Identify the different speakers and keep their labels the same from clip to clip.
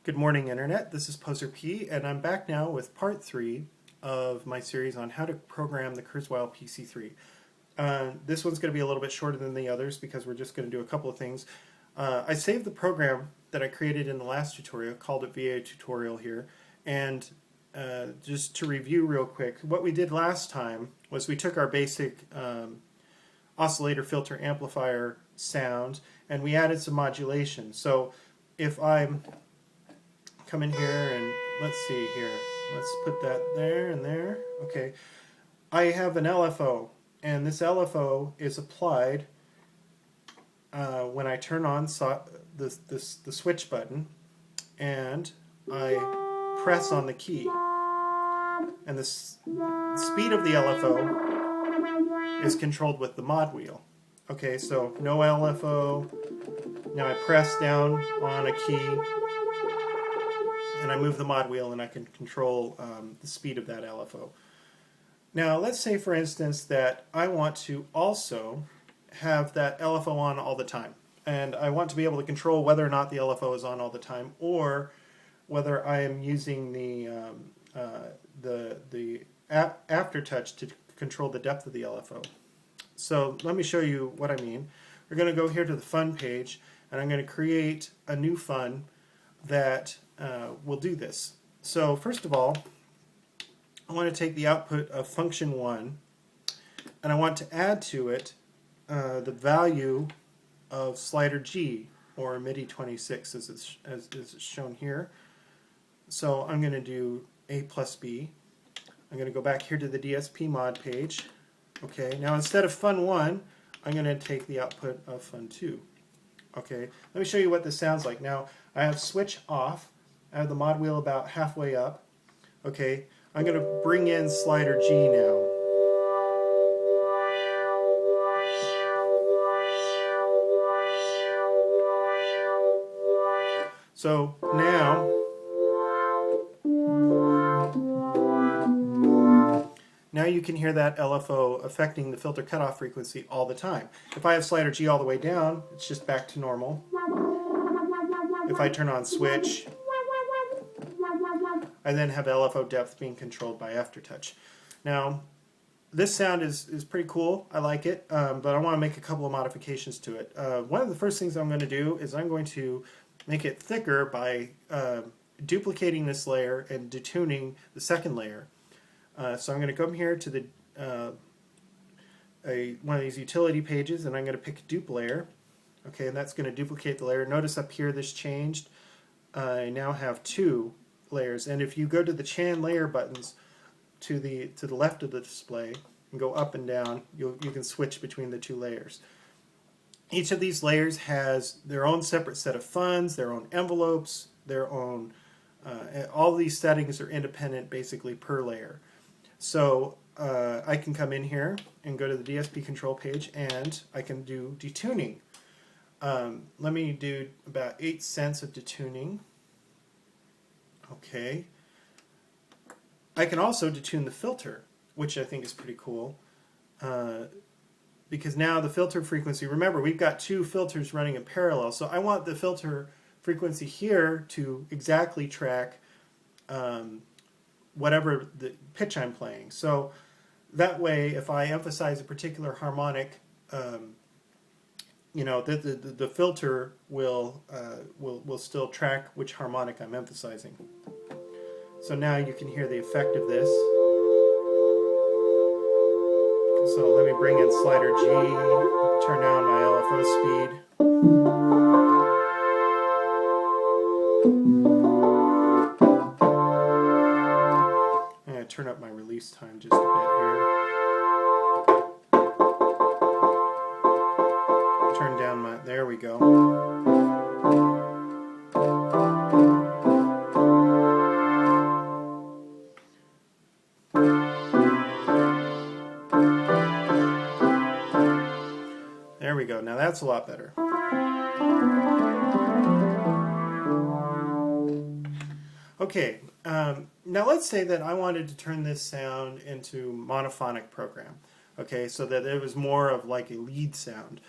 Speaker 1: Good morning, Internet. This is Poser P, and I'm back now with part 3 of my series on how to program the Kurzweil PC3. This one's going to be a little bit shorter than the others because we're just going to do a couple of things. I saved the program that I created in the last tutorial, called it VA tutorial here, and just to review real quick, what we did last time was we took our basic oscillator filter amplifier sound and we added some modulation. So if I'm come in here and let's see here, let's put that there and there. Okay, I have an LFO, and this LFO is applied when I turn on the switch button and I press on the key, and the speed of the LFO is controlled with the mod wheel. Okay, so no LFO. Now I press down on a key and I move the mod wheel and I can control the speed of that LFO. Now let's say, for instance, that I want to also have that LFO on all the time, and I want to be able to control whether or not the LFO is on all the time, or whether I am using the aftertouch to control the depth of the LFO. So let me show you what I mean. We're going to go here to the fun page, and I'm going to create a new fun that will do this. So first of all, I want to take the output of function 1 and I want to add to it the value of slider G, or MIDI 26 as it's shown here. So I'm going to do A plus B. I'm going to go back here to the DSP mod page. Okay, now instead of fun 1, I'm going to take the output of fun 2. Okay, let me show you what this sounds like. Now I have switch off. I have the mod wheel about halfway up. Okay, I'm going to bring in slider G now. So now you can hear that LFO affecting the filter cutoff frequency all the time. If I have slider G all the way down, it's just back to normal. If I turn on switch, I then have LFO depth being controlled by aftertouch. Now, this sound is pretty cool. I like it, but I want to make a couple of modifications to it. One of the first things I'm going to do is I'm going to make it thicker by duplicating this layer and detuning the second layer. So I'm going to come here to the one of these utility pages, and I'm going to pick dupe layer. Okay, and that's going to duplicate the layer. Notice up here this changed. I now have 2 layers, and if you go to the Chan layer buttons to the left of the display and go up and down, you can switch between the 2 layers. Each of these layers has their own separate set of funds, their own envelopes, their own all these settings are independent basically per layer. So I can come in here and go to the DSP control page and I can do detuning. Let me do about 8 cents of detuning. Okay. I can also detune the filter, which I think is pretty cool, because now the filter frequency, remember we've got 2 filters running in parallel, so I want the filter frequency here to exactly track whatever the pitch I'm playing. So that way, if I emphasize a particular harmonic, you know, the filter will still track which harmonic I'm emphasizing. So now you can hear the effect of this. So let me bring in slider G, turn down my LFO speed. I'm going to turn up my release time just a bit here. Turn down my, there we go. There we go. Now that's a lot better. Okay, now let's say that I wanted to turn this sound into monophonic program. Okay, so that it was more of like a lead sound.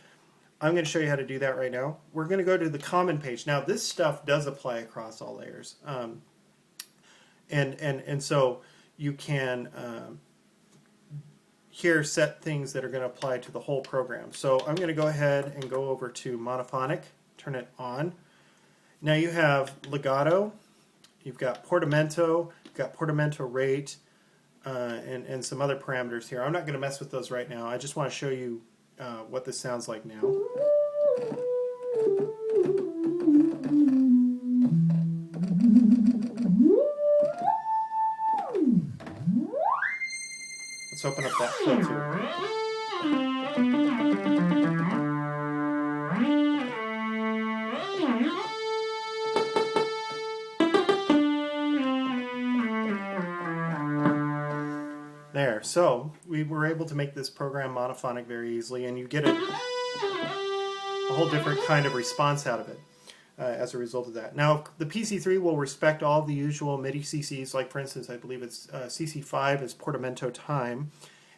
Speaker 1: I'm going to show you how to do that right now. We're going to go to the common page. Now this stuff does apply across all layers. And so you can here set things that are going to apply to the whole program. So I'm going to go ahead and go over to monophonic, turn it on. Now you have legato, you've got portamento, you've got portamento rate, and some other parameters here. I'm not going to mess with those right now. I just want to show you what this sounds like now. Let's open up that filter. There, so we were able to make this program monophonic very easily, and you get a whole different kind of response out of it as a result of that. Now, the PC3 will respect all the usual MIDI CCs, like for instance, I believe it's CC5 is portamento time,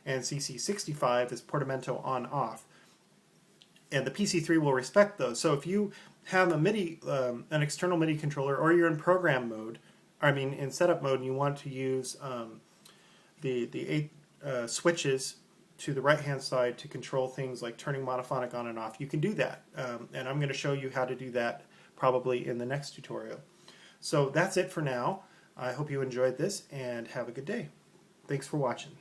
Speaker 1: and CC65 is portamento on-off. And the PC3 will respect those. So if you have a MIDI, an external MIDI controller, or you're in program mode, in setup mode, and you want to use the 8 switches to the right-hand side to control things like turning monophonic on and off, you can do that. And I'm going to show you how to do that probably in the next tutorial. So that's it for now. I hope you enjoyed this and have a good day. Thanks for watching.